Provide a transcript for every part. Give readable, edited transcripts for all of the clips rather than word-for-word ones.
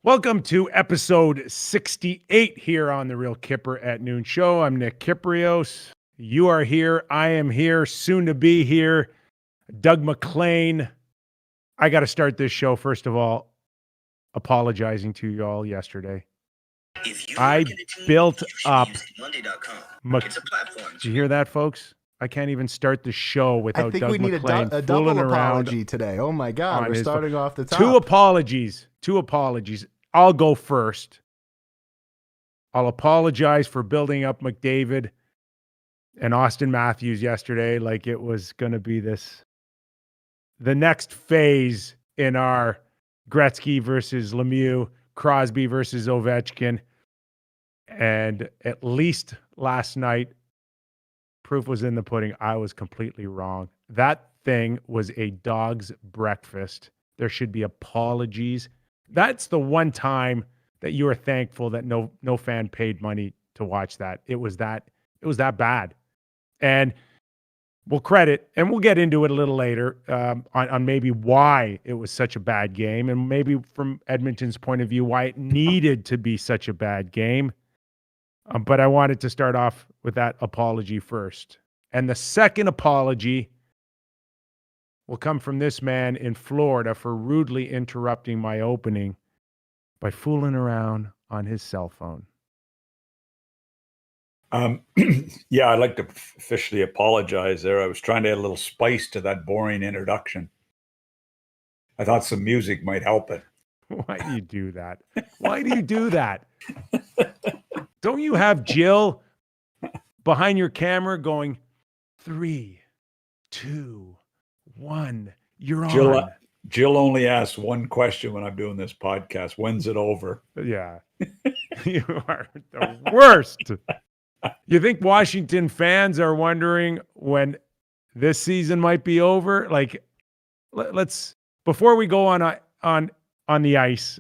Welcome to episode 68 here on the Real Kyper at Noon show. I'm Nick Kypreos. You are here. I am here, soon to be here. Doug Maclean. I got to start this show, first of all, apologizing to you all yesterday. I built up. Did you hear that, folks? I can't even start the show without Doug Maclean fooling around. A double apology today. Oh my God, we're starting off the top. Two apologies. I'll go first. I'll apologize for building up McDavid and Austin Matthews yesterday like it was going to be the next phase in our Gretzky versus Lemieux, Crosby versus Ovechkin. And at least last night, proof was in the pudding. I was completely wrong. That thing was a dog's breakfast. There should be apologies. That's the one time that you are thankful that no fan paid money to watch that. It was that bad. And we'll credit, and we'll get into it a little later on maybe why it was such a bad game, and maybe from Edmonton's point of view, why it needed to be such a bad game. But I wanted to start off with that apology first. And the second apology will come from this man in Florida for rudely interrupting my opening by fooling around on his cell phone. Yeah, I'd like to officially apologize there. I was trying to add a little spice to that boring introduction. I thought some music might help it. Why do you do that? Why do you do that? Don't you have Jill behind your camera going 3, 2, 1? You're on. Jill only asks one question when I'm doing this podcast. When's it over? Yeah. You are the worst. You think Washington fans are wondering when this season might be over? Like, let's before we go on the ice,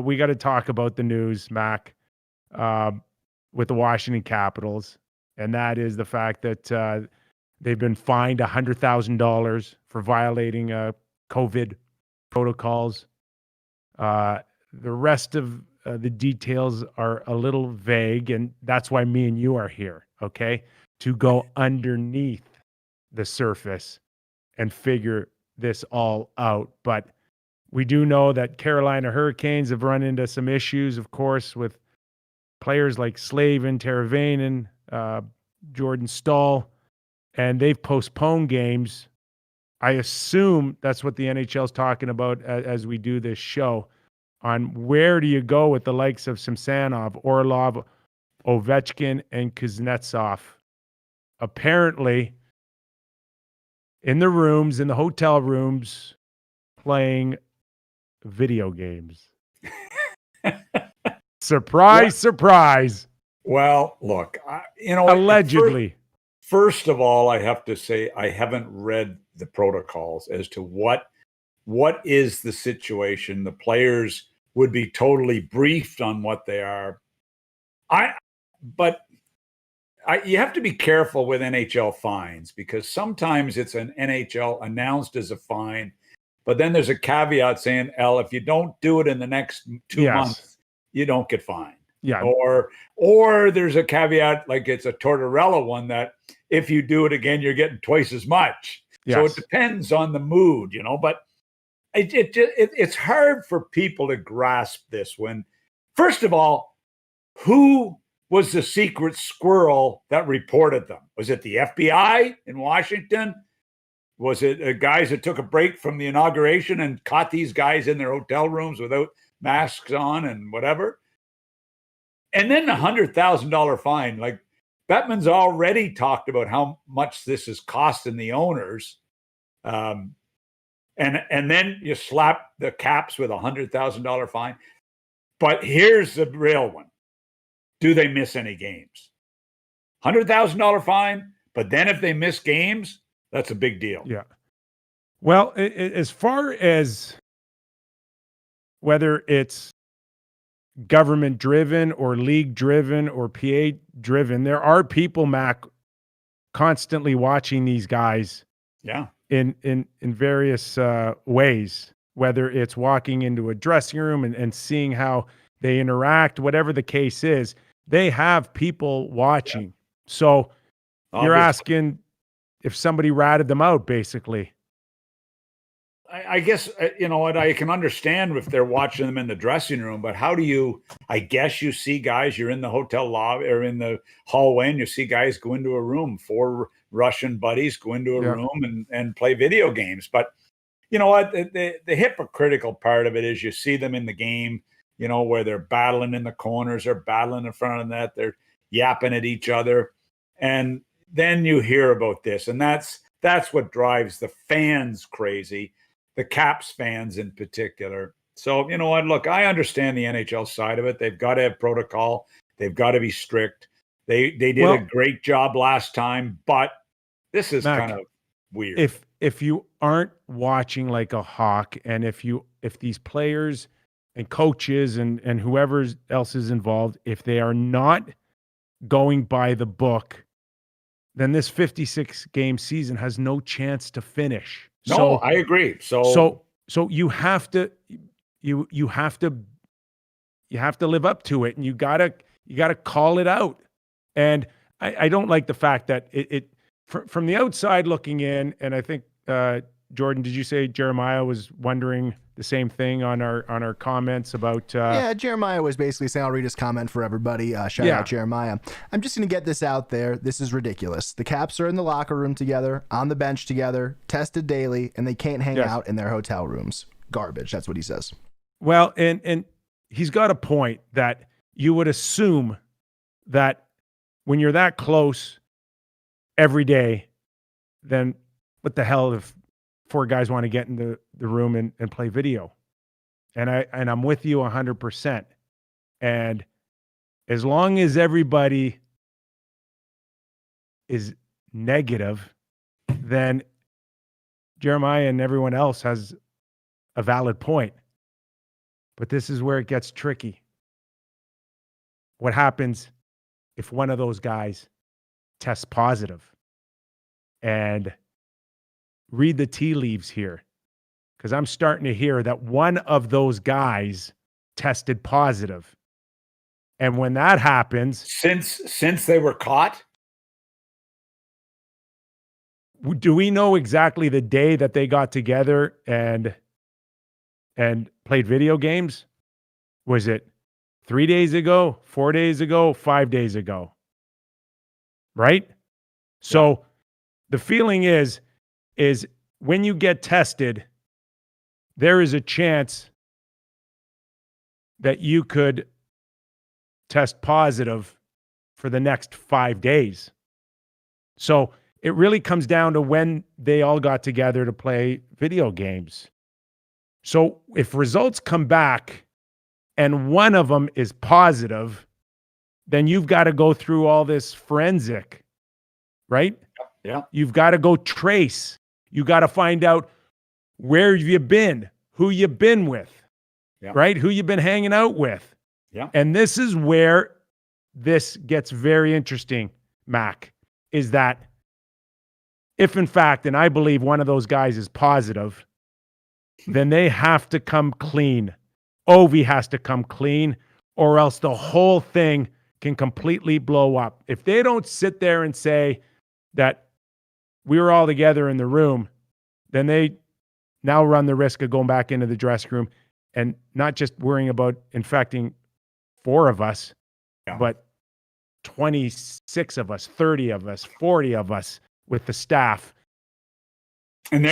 we got to talk about the news, Mac, with the Washington Capitals, and that is the fact that they've been fined $100,000 for violating COVID protocols. The rest of the details are a little vague, and that's why me and you are here, okay? To go underneath the surface and figure this all out. But we do know that Carolina Hurricanes have run into some issues, of course, with players like Slavin, Teravainen, Jordan Staal, and they've postponed games. I assume that's what the NHL is talking about as we do this show, on where do you go with the likes of Samsonov, Orlov, Ovechkin, and Kuznetsov. Apparently, in the hotel rooms, playing video games. Surprise. Well, look, allegedly. First of all, I have to say I haven't read the protocols as to what is the situation. The players would be totally briefed on what they are. You have to be careful with NHL fines, because sometimes it's an NHL announced as a fine, but then there's a caveat saying, if you don't do it in the next 2 months, you don't get fined. Yeah. Or there's a caveat, like it's a Tortorella one, that if you do it again, you're getting twice as much. Yes. So it depends on the mood, but it's hard for people to grasp this when, first of all, who was the secret squirrel that reported them? Was it the FBI in Washington? Was it guys that took a break from the inauguration and caught these guys in their hotel rooms without masks on and whatever? And then the $100,000 fine. Like, Bettman's already talked about how much this is costing the owners. And then you slap the Caps with $100,000 fine. But here's the real one. Do they miss any games? $100,000 fine, but then if they miss games, that's a big deal. Yeah. Well, as far as whether it's government-driven or league-driven or PA-driven, there are people, Mac, constantly watching these guys. Yeah. In various ways. whether it's walking into a dressing room and seeing how they interact, whatever the case is, they have people watching. Yeah. So you're asking if somebody ratted them out, basically. I guess, you know what, I can understand if they're watching them in the dressing room, but how do you, I guess you see guys, you're in the hotel lobby or in the hallway and you see guys go into a room, 4 Russian buddies go into a room and play video games. But you know what, the hypocritical part of it is you see them in the game, you know, where they're battling in the corners, they're battling in front of the net, they're yapping at each other. And then you hear about this. And that's what drives the fans crazy. The Caps fans in particular. So, you know what? Look, I understand the NHL side of it. They've got to have protocol. They've got to be strict. They did a great job last time, but this is kind of weird. If you aren't watching like a hawk, and if these players and coaches and whoever else is involved, if they are not going by the book, then this 56 game season has no chance to finish. No, I agree. So you have to live up to it, and you gotta call it out. And I don't like the fact that it from the outside looking in, and I think Jordan, did you say Jeremiah was wondering the same thing on our comments about? Yeah, Jeremiah was basically saying, I'll read his comment for everybody. Shout out Jeremiah. I'm just going to get this out there. This is ridiculous. The Caps are in the locker room together, on the bench together, tested daily, and they can't hang out in their hotel rooms. Garbage. That's what he says. Well, and he's got a point that you would assume that when you're that close every day, then what the hell if 4 guys want to get in the room and play video? And I'm with you 100%. And as long as everybody is negative, then Jeremiah and everyone else has a valid point. But this is where it gets tricky. What happens if one of those guys tests positive? And read the tea leaves here, because I'm starting to hear that one of those guys tested positive. And when that happens, since they were caught, do we know exactly the day that they got together and played video games? Was it 3 days ago, 4 days ago, 5 days ago? Right? So the feeling is when you get tested, there is a chance that you could test positive for the next 5 days. So it really comes down to when they all got together to play video games. So if results come back and one of them is positive, then you've got to go through all this forensic, right? Yeah. You've got to go trace. You got to find out where you've been, who you've been with, right? Who you've been hanging out with. Yeah. And this is where this gets very interesting, Mac, is that if in fact, and I believe one of those guys is positive, then they have to come clean. Ovi has to come clean, or else the whole thing can completely blow up. If they don't sit there and say that we were all together in the room, then they now run the risk of going back into the dressing room and not just worrying about infecting 4 of us, but 26 of us, 30 of us, 40 of us with the staff. And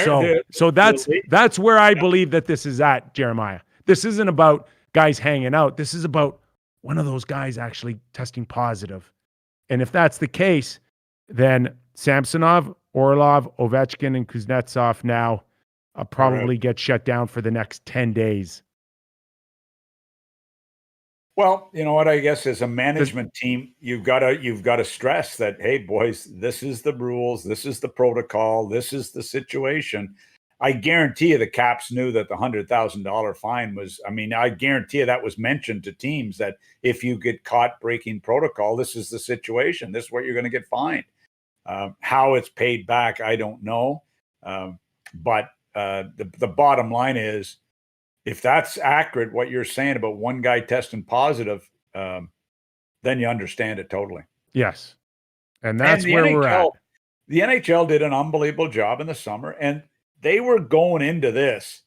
so that's where I believe that this is at, Jeremiah. This isn't about guys hanging out. This is about one of those guys actually testing positive. And if that's the case, then Samsonov, Orlov, Ovechkin, and Kuznetsov now probably get shut down for the next 10 days. Well, you know what? I guess as a management team, you've got to stress that, hey, boys, this is the rules, this is the protocol, this is the situation. I guarantee you the Caps knew that the $100,000 fine was. I mean, I guarantee you that was mentioned to teams that if you get caught breaking protocol, this is the situation. This is what you're going to get fined. How it's paid back, I don't know. But the bottom line is if that's accurate, what you're saying about one guy testing positive, then you understand it totally. Yes. And that's where we're at. The NHL did an unbelievable job in the summer, and they were going into this.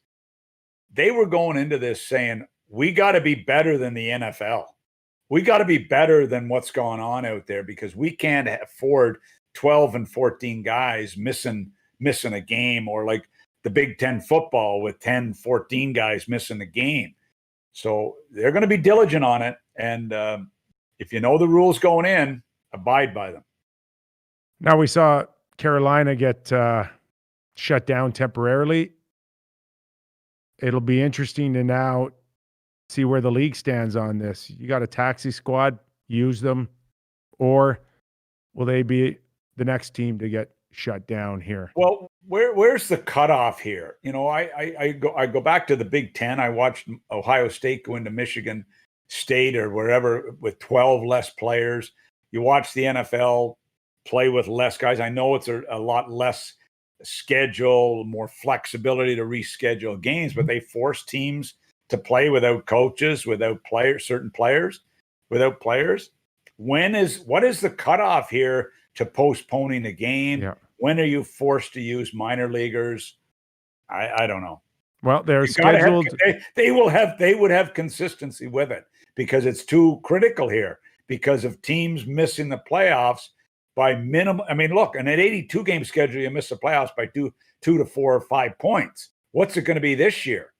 They were going into this saying, we got to be better than the NFL. We got to be better than what's going on out there, because we can't afford 12 and 14 guys missing a game, or like the Big Ten football with 10, 14 guys missing a game. So they're going to be diligent on it. And if you know the rules going in, abide by them. Now, we saw Carolina get shut down temporarily. It'll be interesting to now see where the league stands on this. You got a taxi squad, use them, or will they be the next team to get shut down here? Well, where's the cutoff here? You know, I go back to the Big Ten. I watched Ohio State go into Michigan State or wherever with 12 less players. You watch the NFL play with less guys. I know it's a lot less schedule, more flexibility to reschedule games, but they force teams to play without coaches, without players, certain players, without players. What is the cutoff here to postponing a game? Yeah. When are you forced to use minor leaguers? I don't know. Well, they're scheduled. They would have consistency with it, because it's too critical here because of teams missing the playoffs by minimum. I mean, look, in an 82 game schedule, you miss the playoffs by two to 4 or 5 points. What's it going to be this year?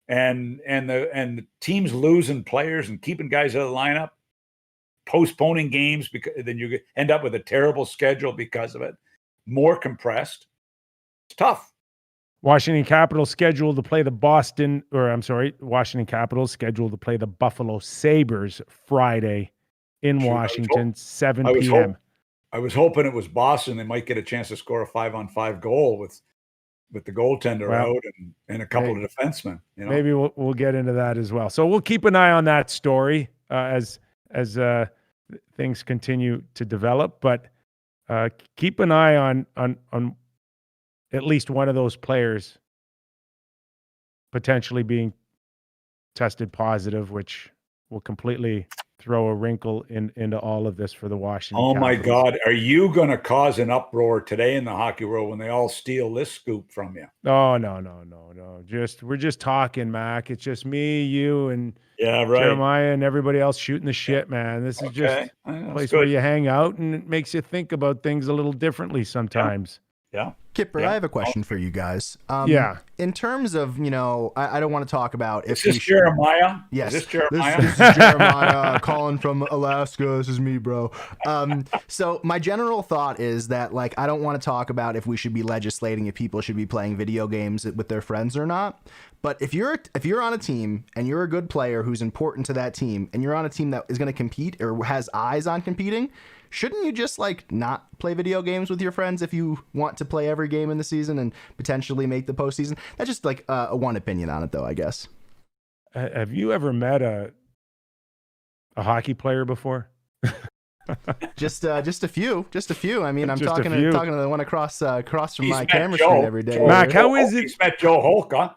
And the teams losing players and keeping guys out of the lineup, postponing games, because then you end up with a terrible schedule because of it. More compressed. It's tough. Washington Capitals scheduled to play the Washington Capitals scheduled to play the Buffalo Sabres Friday in Washington, 7 p.m. I was hoping it was Boston. They might get a chance to score a 5-on-5 goal with the goaltender out and a couple of defensemen. You know? Maybe we'll get into that as well. So we'll keep an eye on that story as things continue to develop. But keep an eye on at least one of those players potentially being tested positive, which will completely throw a wrinkle into all of this for the Washington Capitals. My God. Are you going to cause an uproar today in the hockey world when they all steal this scoop from you? Oh, no. We're just talking, Mac. It's just me, you, and Jeremiah and everybody else shooting the shit, man. This is just a place where you hang out, and it makes you think about things a little differently sometimes. Yeah. Kipper, I have a question for you guys. In terms of, I don't want to talk about if this Jeremiah. Yes, is this Jeremiah? This is Jeremiah calling from Alaska. This is me, bro. So my general thought is that, I don't want to talk about if we should be legislating if people should be playing video games with their friends or not. But if you're on a team and you're a good player who's important to that team, and you're on a team that is going to compete or has eyes on competing, shouldn't you just not play video games with your friends if you want to play every game in the season and potentially make the postseason? That's just a one opinion on it, though, I guess. Have you ever met a hockey player before? just a few. I mean, I'm Just talking to the one across from my camera Joe. screen every day. Mac, how is it? He's met Joe Hulk, huh?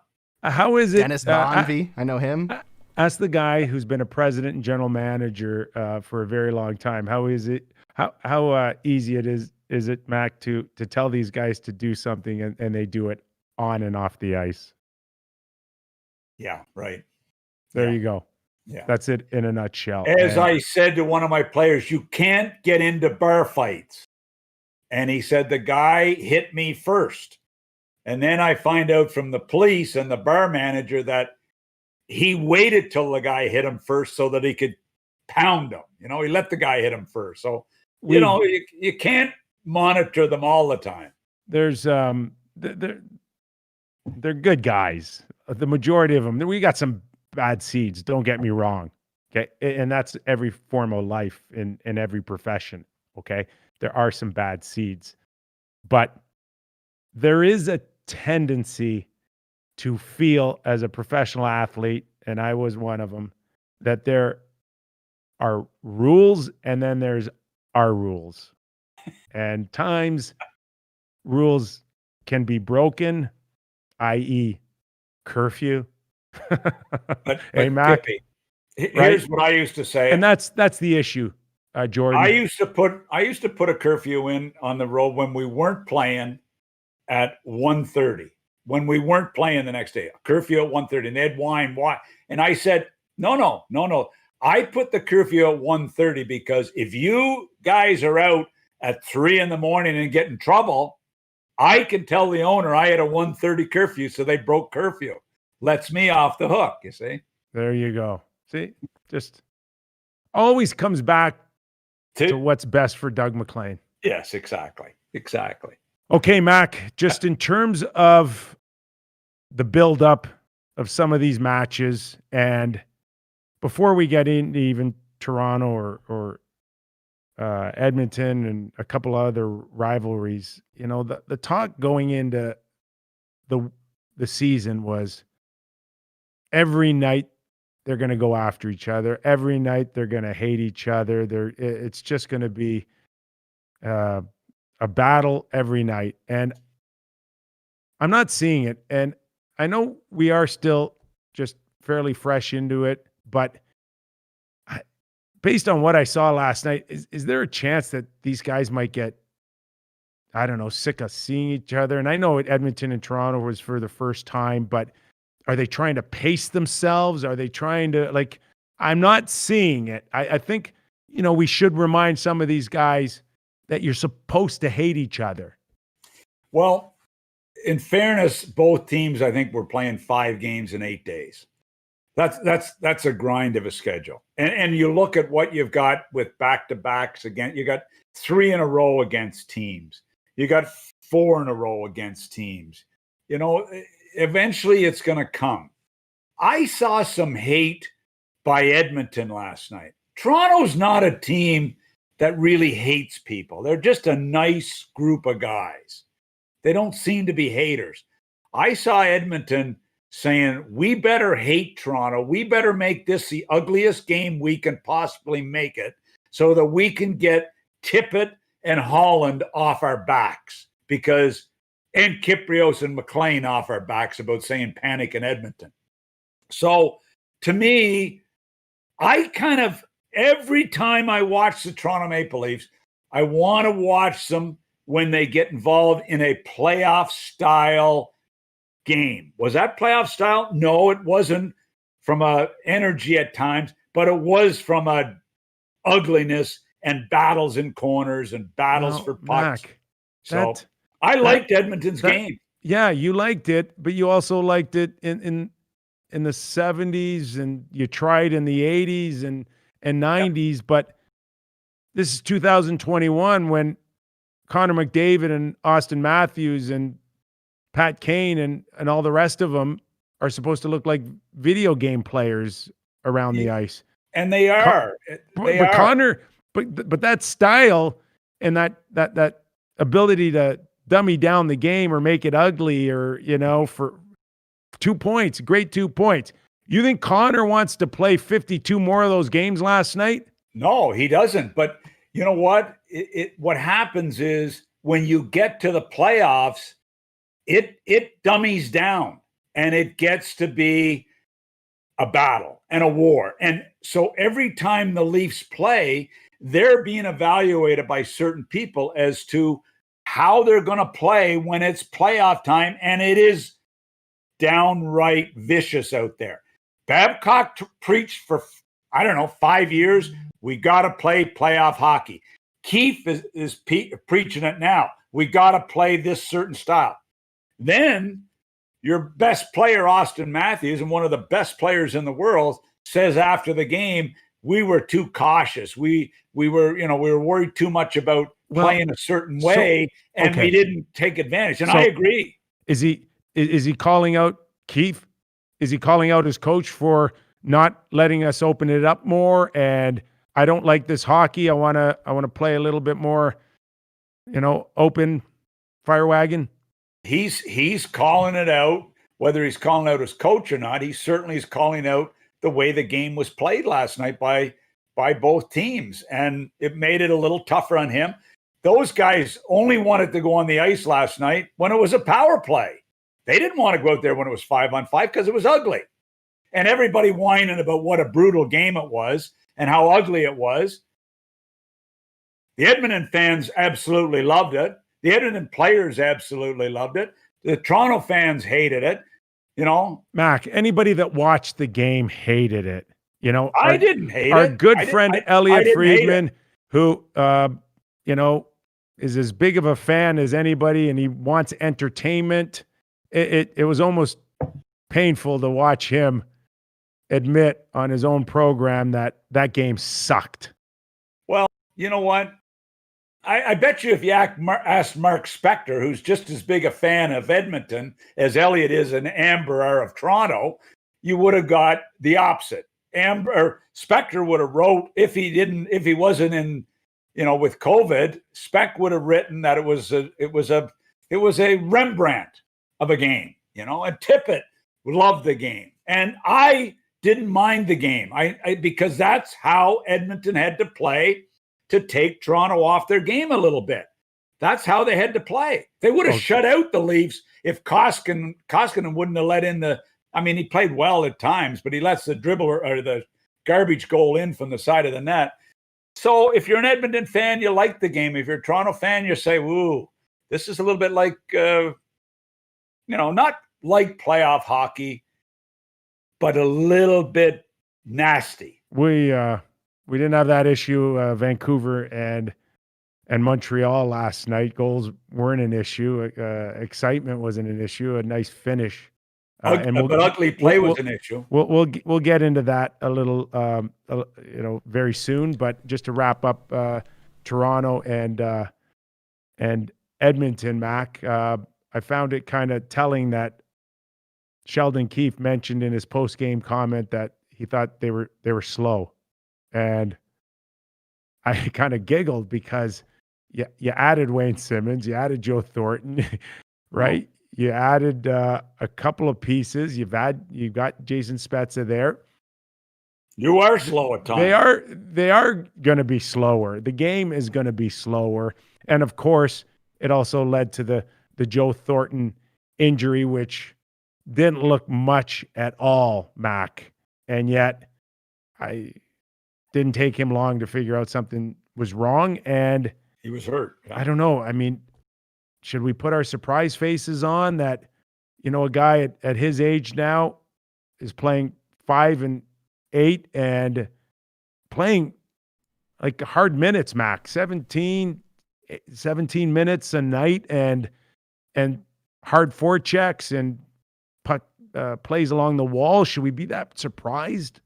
How is it? Dennis Bonvie, I know him. Ask the guy who's been a president and general manager for a very long time. How is it? How easy is it, Mac, to tell these guys to do something and they do it on and off the ice? Yeah, right. There you go. Yeah. That's it in a nutshell. As I said to one of my players, you can't get into bar fights. And he said, the guy hit me first. And then I find out from the police and the bar manager that he waited till the guy hit him first so that he could pound him. He let the guy hit him first. So, you can't monitor them all the time. There's they're good guys. The majority of them. We got some bad seeds, don't get me wrong. Okay. And that's every form of life in every profession. Okay. There are some bad seeds, but there is a tendency to feel as a professional athlete, and I was one of them, that there are rules and then there's our rules. And times rules can be broken, i.e. curfew. But Hey, Mac, Kippy, right? here's what I used to say. And that's the issue, Jordan. I used to put a curfew in on the road when we weren't playing at 1:30. When we weren't playing the next day, a curfew at 1:30, and they'd whine. And I said, no. I put the curfew at 1:30 because if you guys are out at 3 a.m. and get in trouble, I can tell the owner I had a 1:30 curfew, so they broke curfew. Lets me off the hook, you see. There you go. See, just always comes back to what's best for Doug Maclean. Yes, exactly. Okay, Mac, just in terms of the buildup of some of these matches, and before we get into even Toronto or Edmonton and a couple other rivalries, the talk going into the season was every night they're going to go after each other. Every night they're going to hate each other. It's just going to be a battle every night. And I'm not seeing it. And I know we are still just fairly fresh into it, but based on what I saw last night, is there a chance that these guys might get, I don't know, sick of seeing each other? And I know Edmonton and Toronto was for the first time, but are they trying to pace themselves? Are they trying to, I'm not seeing it. I think, we should remind some of these guys that you're supposed to hate each other. Well, in fairness, both teams, I think, were playing 5 games in 8 days. That's a grind of a schedule. And you look at what you've got with back-to-backs again. You got 3 in a row against teams. You got 4 in a row against teams. Eventually it's going to come. I saw some hate by Edmonton last night. Toronto's not a team that really hates people. They're just a nice group of guys. They don't seem to be haters. I saw Edmonton saying, we better hate Toronto. We better make this the ugliest game we can possibly make it so that we can get Tippett and Holland off our backs and Kypreos and Maclean off our backs about saying panic in Edmonton. So to me, every time I watch the Toronto Maple Leafs, I want to watch them when they get involved in a playoff style game. Was that playoff style? No, it wasn't from a energy at times, but it was from a ugliness and battles in corners and battles for pucks. Mac, I liked Edmonton's game. Yeah, you liked it, but you also liked it in the 70s, and you tried in the 80s and 90s. Yep. But this is 2021 when Connor McDavid and Austin Matthews and Pat Kane and all the rest of them are supposed to look like video game players around the ice. And they are. Connor, but that style and that ability to dummy down the game or make it ugly or, for 2 points, great 2 points. You think Connor wants to play 52 more of those games last night? No, he doesn't. But you know what? What happens is when you get to the playoffs, it dummies down and it gets to be a battle and a war. And so every time the Leafs play, they're being evaluated by certain people as to how they're going to play when it's playoff time. And it is downright vicious out there. Babcock preached for, 5 years. We got to play playoff hockey. Keefe is preaching it now. We got to play this certain style. Then your best player, Austin Matthews, and one of the best players in the world, says after the game, we were too cautious. We were worried too much about playing a certain way, and we didn't take advantage. And I agree. Is he calling out Keefe? Is he calling out his coach for not letting us open it up more? And I don't like this hockey. I want to play a little bit more, open fire wagon. He's calling it out. Whether he's calling out his coach or not, he certainly is calling out the way the game was played last night by both teams. And it made it a little tougher on him. Those guys only wanted to go on the ice last night when it was a power play. They didn't want to go out there when it was 5-on-5 because it was ugly. and everybody whining about what a brutal game it was and how ugly it was. The Edmonton fans absolutely loved it. The Edmonton players absolutely loved it. The Toronto fans hated it. You know, Mac, anybody that watched the game hated it. You know, I didn't hate our it. good friend Elliot Friedman, who, you know, is as big of a fan as anybody, and he wants entertainment. It was almost painful to watch him admit on his own program that game sucked. Well, you know what? I bet you if you asked Mark Spector, who's just as big a fan of Edmonton as Elliot is an Amber of Toronto, you would have got the opposite. Spector would have wrote, if he wasn't in, you know, with COVID, Spec would have written that it was a Rembrandt of a game, you know, and Tippett loved the game. And I didn't mind the game. Because that's how Edmonton had to play to take Toronto off their game a little bit. That's how they had to play. They would have shut out the Leafs if Koskinen wouldn't have let in he played well at times, but he lets the dribbler or the garbage goal in from the side of the net. So if you're an Edmonton fan, you like the game. If you're a Toronto fan, you say, "Woo, this is a little bit like, not like playoff hockey, but a little bit nasty." We didn't have that issue. Vancouver and Montreal last night. Goals weren't an issue. Excitement wasn't an issue. A nice finish. But ugly play was an issue. We'll get into that a little, very soon. But just to wrap up, Toronto and Edmonton, Mac. I found it kind of telling that Sheldon Keefe mentioned in his post-game comment that he thought they were slow, and I kind of giggled because you added Wayne Simmons, you added Joe Thornton, right? You added a couple of pieces. You've got Jason Spezza there. You are slow at times. They are going to be slower. The game is going to be slower, and of course, it also led to the Joe Thornton injury, which didn't look much at all, Mac. And yet, I didn't take him long to figure out something was wrong, and he was hurt. I don't know. I mean, should we put our surprise faces on that? You know, a guy at his age now is playing 5 and 8 and playing like hard minutes, Mac. 17 minutes a night and hard forechecks and plays along the wall. Should we be that surprised?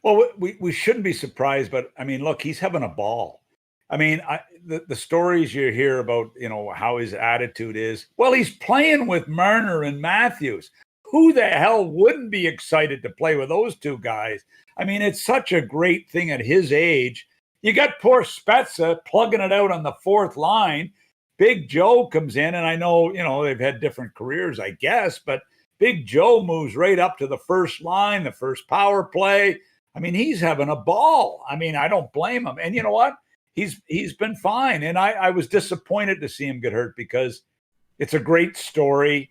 Well, we shouldn't be surprised, but I mean, look, he's having a ball. I mean, the stories you hear about, you know, how his attitude is. Well, he's playing with Marner and Matthews. Who the hell wouldn't be excited to play with those two guys? I mean, it's such a great thing at his age. You got poor Spezza plugging it out on the fourth line. Big Joe comes in, and I know, you know, they've had different careers, I guess, but Big Joe moves right up to the first line, the first power play. I mean, he's having a ball. I mean, I don't blame him. And you know what? He's been fine. And I was disappointed to see him get hurt because it's a great story.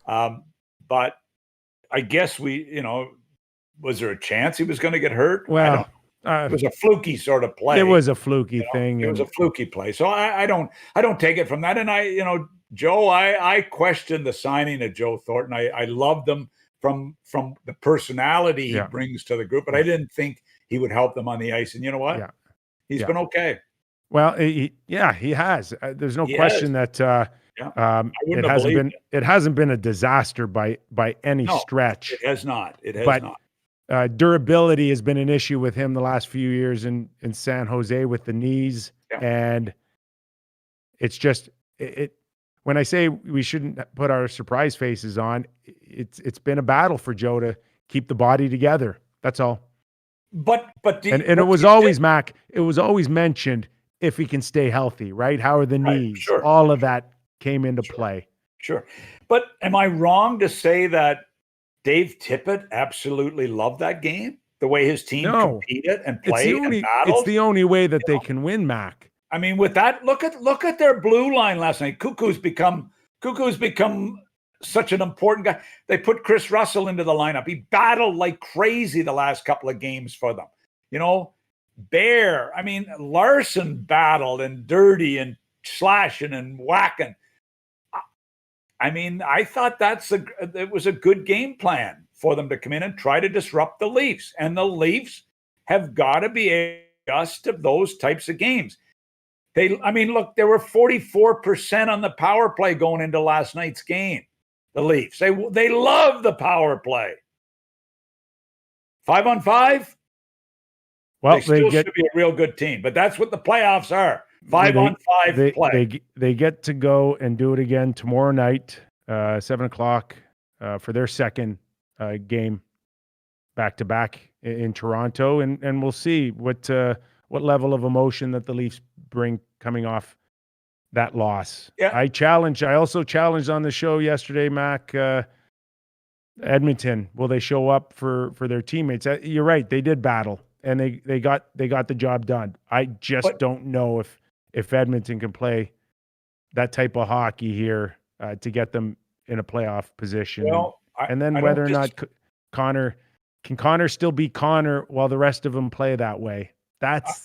But I guess was there a chance he was going to get hurt? Well, it was a fluky sort of play. It was a fluky thing. It was a fluky play. So I don't take it from that. And Joe, I questioned the signing of Joe Thornton. I loved him from the personality he brings to the group, but I didn't think he would help them on the ice. And you know what? Yeah. He's been okay. Well, he has. There's no question that it hasn't been a disaster by any stretch. It has not. It has not. Durability has been an issue with him the last few years in San Jose with the knees, and it's just when I say we shouldn't put our surprise faces on, it's been a battle for Joe to keep the body together. That's all. But it was always Mac. It was always mentioned if he can stay healthy, right? How are the knees? Sure. All of that came into play. Sure. But am I wrong to say that Dave Tippett absolutely loved that game? The way his team competed and played and battled? It's the only way that they can win, Mac. I mean, with that, look at their blue line last night. Cuckoo's become such an important guy. They put Chris Russell into the lineup. He battled like crazy the last couple of games for them. Bear. I mean, Larson battled and dirty and slashing and whacking. I mean, I thought it was a good game plan for them to come in and try to disrupt the Leafs. And the Leafs have got to be adjust to those types of games. Look, they were 44% on the power play going into last night's game. The Leafs, they love the power play. 5-on-5. Well, they should be a real good team, but that's what the playoffs are. 5-on-5 play. They get to go and do it again tomorrow night, 7:00 for their second game back to back in Toronto, and we'll see what level of emotion that the Leafs bring coming off that loss. Yeah. I also challenged on the show yesterday, Mac, Edmonton. Will they show up for their teammates? You're right. They did battle and they got the job done. I just don't know if Edmonton can play that type of hockey here to get them in a playoff position. Well, and then whether or not Connor still be Connor while the rest of them play that way. That's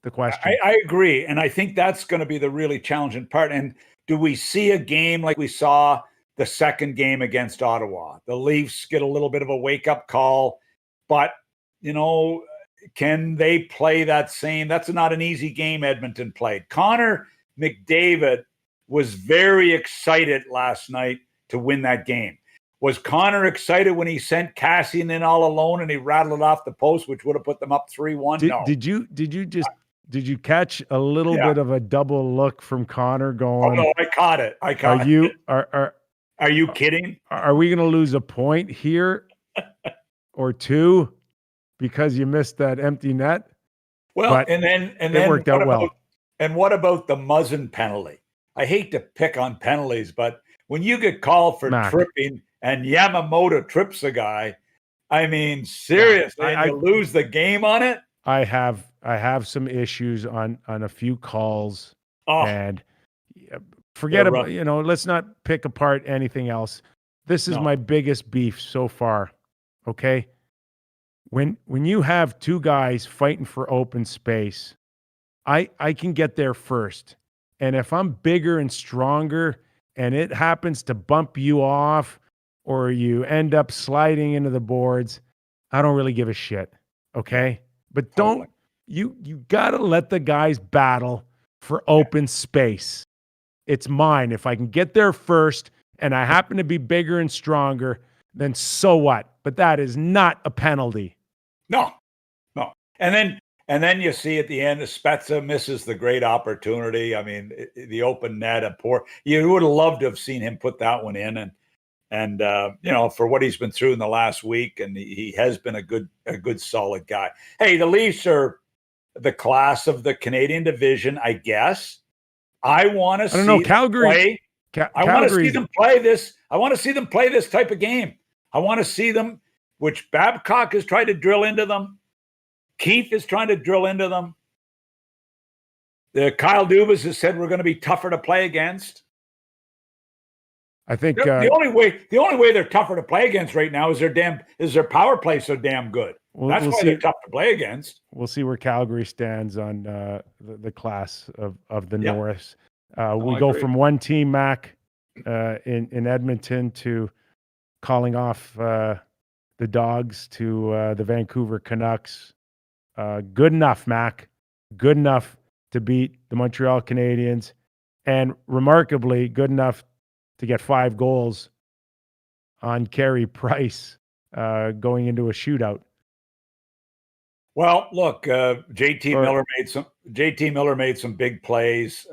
the question. I agree. And I think that's going to be the really challenging part. And do we see a game like we saw the second game against Ottawa? The Leafs get a little bit of a wake-up call, but, can they play that same? That's not an easy game Edmonton played. Connor McDavid was very excited last night to win that game. Was Connor excited when he sent Cassian in all alone and he rattled it off the post, which would have put them up 3-1? No. Did you catch a little bit of a double look from Connor going? Oh no, I caught it. Are you kidding? Are we going to lose a point here or two because you missed that empty net? Well, but and then it worked out well. And what about the Muzzin penalty? I hate to pick on penalties, but when you get called for tripping and Yamamoto trips a guy, I mean, seriously, and you lose the game on it. I have some issues on a few calls, and forget about let's not pick apart anything else. This is my biggest beef so far. Okay, when you have two guys fighting for open space, I can get there first, and if I'm bigger and stronger, and it happens to bump you off, or you end up sliding into the boards, I don't really give a shit. Okay. But you got to let the guys battle for open space. It's mine. If I can get there first and I happen to be bigger and stronger, then so what? But that is not a penalty. No. And then you see at the end, Spezza misses the great opportunity. I mean, the open net, you would have loved to have seen him put that one in. And for what he's been through in the last week, and he has been a good solid guy. Hey, the Leafs are the class of the Canadian division, I guess. I want to see. I don't know, Calgary. I want to see them play this. I want to see them play this type of game. I want to see them, which Babcock has tried to drill into them. Keith is trying to drill into them. Kyle Dubas has said we're going to be tougher to play against. I think the only way they're tougher to play against right now is their power play so damn good. That's why they're tough to play against. We'll see where Calgary stands on the class of the North. We go from one team, Mac, in Edmonton to calling off the Dogs to the Vancouver Canucks. Good enough, Mac. Good enough to beat the Montreal Canadiens, and remarkably good enough to get 5 goals on Carey Price going into a shootout. Well, look, JT Miller made some big plays.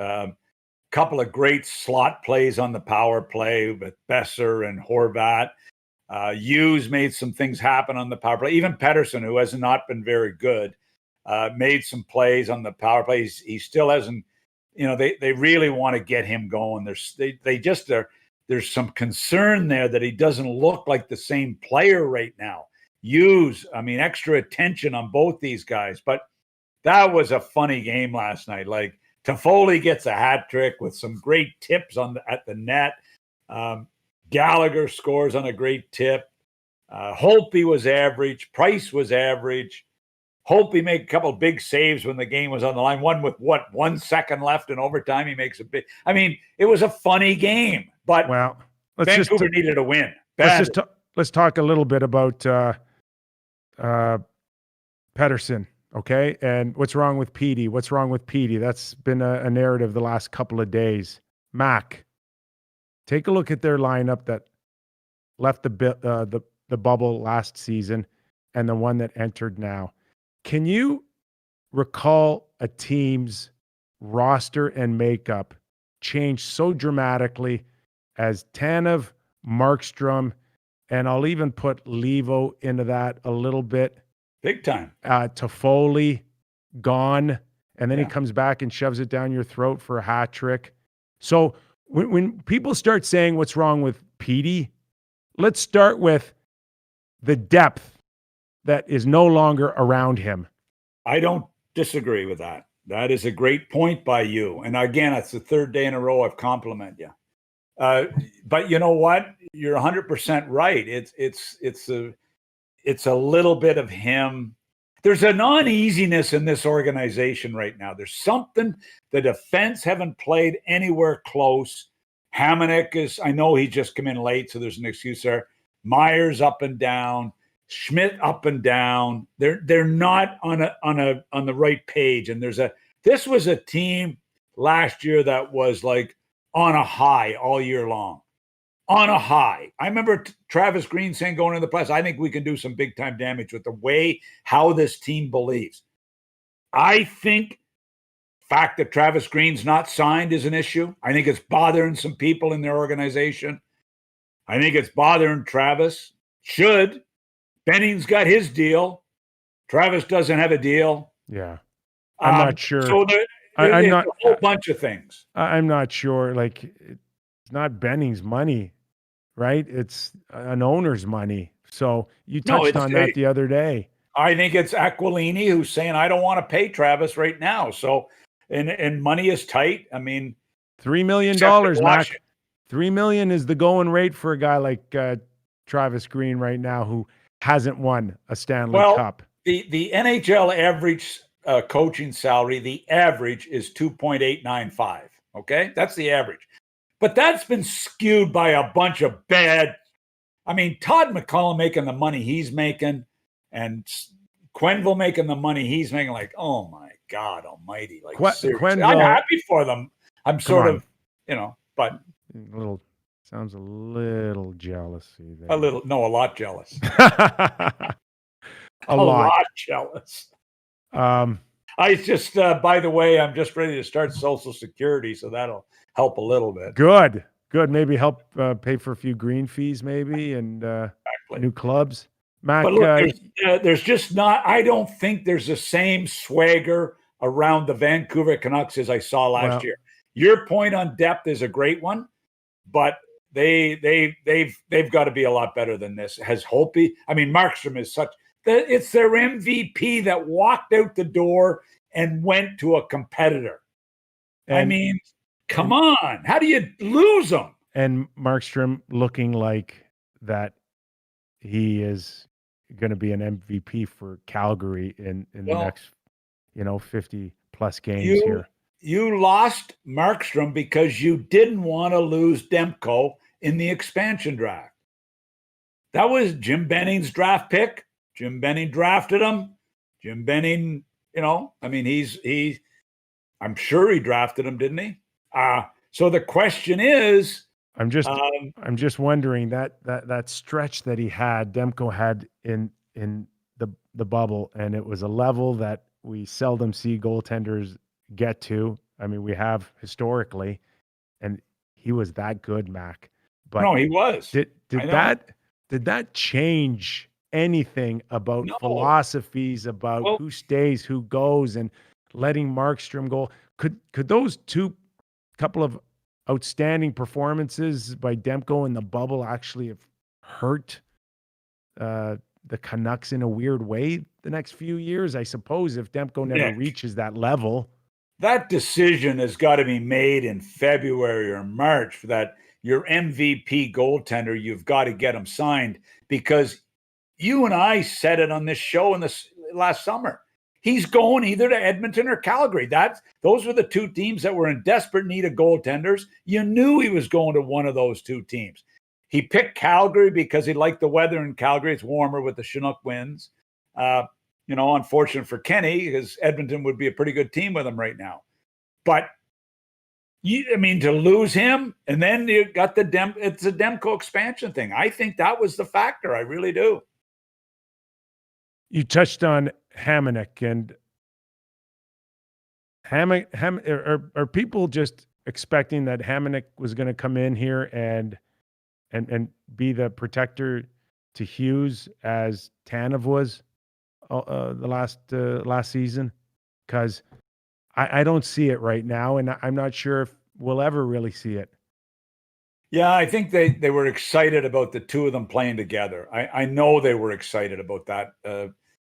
Couple of great slot plays on the power play with Besser and Horvat. Hughes made some things happen on the power play. Even Pettersson, who has not been very good, made some plays on the power play. He still hasn't. They really want to get him going. There's some concern there that he doesn't look like the same player right now. Hughes, extra attention on both these guys. But that was a funny game last night. Like Toffoli gets a hat trick with some great tips at the net. Gallagher scores on a great tip. Holtby was average. Price was average. Holtby made a couple of big saves when the game was on the line. One with 1 second left in overtime. He makes a big. I mean, it was a funny game, but Vancouver needed a win. Let's talk a little bit about Pettersson, okay? And what's wrong with Petey? What's wrong with Petey? That's been a narrative the last couple of days. Mac, take a look at their lineup that left the bubble last season and the one that entered now. Can you recall a team's roster and makeup change so dramatically as Tanev, Markstrom, and I'll even put Levo into that a little bit. Big time. Toffoli, gone, and then he comes back and shoves it down your throat for a hat trick. So when people start saying what's wrong with Petey, let's start with the depth that is no longer around him. I don't disagree with that. That is a great point by you. And again, it's the third day in a row I've complimented you. But you know what? You're 100% right. It's a little bit of him. There's an uneasiness in this organization right now. There's something. The defense haven't played anywhere close. Hamonic is, I know he just come in late, so there's an excuse there. Myers up and down. Schmidt up and down. They're not on the right page. And this was a team last year that was like on a high all year long. On a high. I remember Travis Green saying going into the playoffs, I think we can do some big time damage with the way how this team believes. I think the fact that Travis Green's not signed is an issue. I think it's bothering some people in their organization. I think it's bothering Travis. Should. Benning's got his deal. Travis doesn't have a deal. Yeah. I'm not sure. So I'm not a whole bunch of things. I'm not sure. Like, it's not Benning's money, right? It's an owner's money. So you touched on that the other day. I think it's Aquilini who's saying, I don't want to pay Travis right now. So, and money is tight. I mean, $3 million, Mac. $3 million is the going rate for a guy like Travis Green right now, who hasn't won a Stanley Cup. The NHL average coaching salary, the average is 2.895. Okay, that's the average. But that's been skewed by a bunch of bad. I mean, Todd McCullough making the money he's making, and Quenneville making the money he's making. Like, oh my God Almighty! Like, seriously, I'm happy for them. I'm sort of, but sounds a little jealousy there. A lot jealous. a lot jealous. I just, by the way, I'm just ready to start Social Security, so that'll help a little bit. Good. Maybe help pay for a few green fees, maybe, and new clubs. Mac, but look, there's just not. I don't think there's the same swagger around the Vancouver Canucks as I saw last year. Your point on depth is a great one, but they've got to be a lot better than this. Has Holtby? I mean, Markstrom is such. It's their MVP that walked out the door and went to a competitor. I mean, come on. How do you lose them? And Markstrom looking like that he is going to be an MVP for Calgary in the next, 50 plus games here. You lost Markstrom because you didn't want to lose Demko in the expansion draft. That was Jim Benning's draft pick. Jim Benning drafted him. Jim Benning, I'm sure he drafted him, didn't he? So the question is, I'm just wondering that stretch that he had, Demko had in the bubble, and it was a level that we seldom see goaltenders get to. I mean, we have historically, and he was that good, Mac. But no, he was. Did that change anything about philosophies about who stays, who goes, and letting Markstrom go? Could those couple of outstanding performances by Demko in the bubble actually have hurt the Canucks in a weird way the next few years? I suppose if Demko never reaches that level. That decision has got to be made in February or March for that. your MVP goaltender, you've got to get him signed, because you and I said it on this show in this last summer. He's going either to Edmonton or Calgary. Those were the two teams that were in desperate need of goaltenders. You knew he was going to one of those two teams. He picked Calgary because he liked the weather in Calgary. It's warmer with the Chinook winds. Unfortunate for Kenny, because Edmonton would be a pretty good team with him right now. But to lose him, and then you got it's a Demko expansion thing. I think that was the factor. I really do. You touched on Hamonic, and are people just expecting that Hamonic was going to come in here and be the protector to Hughes as Tanev was the last season? Because I don't see it right now, and I'm not sure if we'll ever really see it. Yeah, I think they were excited about the two of them playing together. I know they were excited about that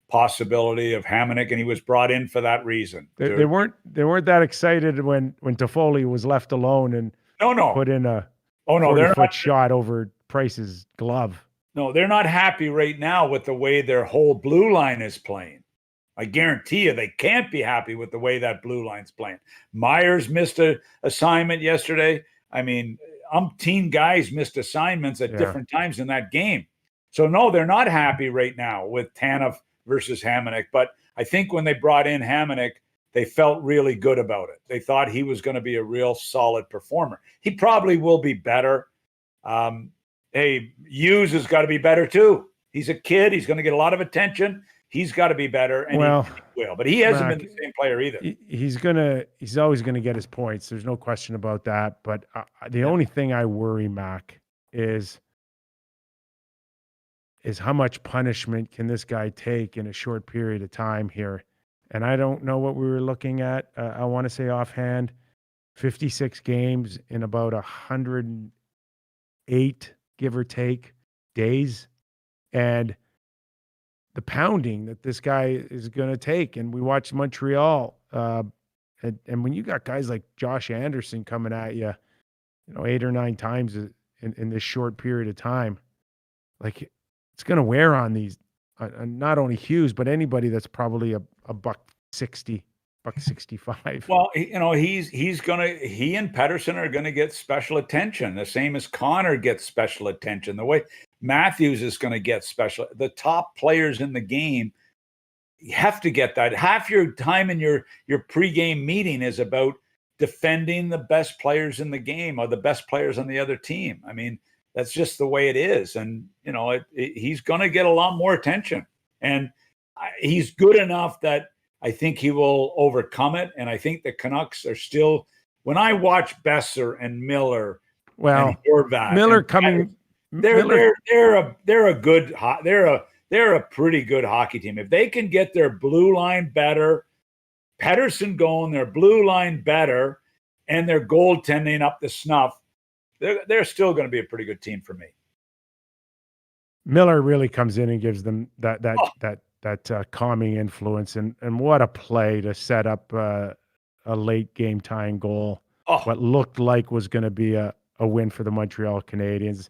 possibility of Hamonic, and he was brought in for that reason. They weren't that excited when Toffoli was left alone and put in a 40-foot shot over Price's glove. No, they're not happy right now with the way their whole blue line is playing. I guarantee you they can't be happy with the way that blue line's playing. Myers missed an assignment yesterday. Umpteen guys missed assignments at different times in that game. So, no, they're not happy right now with Tanev versus Hamonic. But I think when they brought in Hamonic, they felt really good about it. They thought he was going to be a real solid performer. He probably will be better. Hughes has got to be better too. He's a kid. He's going to get a lot of attention. He's got to be better, and he will. But he hasn't been the same player either. He's always going to get his points. There's no question about that. But the only thing I worry, Mac, is how much punishment can this guy take in a short period of time here? And I don't know what we were looking at. I want to say offhand, 56 games in about 108, give or take, days. And the pounding that this guy is going to take. And we watched Montreal. And when you got guys like Josh Anderson coming at you, 8 or 9 times in this short period of time, like it's going to wear on these, not only Hughes, but anybody that's probably a $160, $165. Well, he and Pettersson are going to get special attention. The same as Connor gets special attention. The way Matthews is going to get special. The top players in the game, you have to get that. Half your time in your pregame meeting is about defending the best players in the game or the best players on the other team. That's just the way it is. And, he's going to get a lot more attention. And he's good enough that I think he will overcome it. And I think the Canucks are still, when I watch Besser and Miller, and Horvat, Miller coming, they're a pretty good hockey team. If they can get their blue line better, Pettersson going, their blue line better, and their goaltending up the snuff, they're still going to be a pretty good team for me. Miller really comes in and gives them that calming influence, and what a play to set up a late game tying goal. What looked like was going to be a win for the Montreal Canadiens.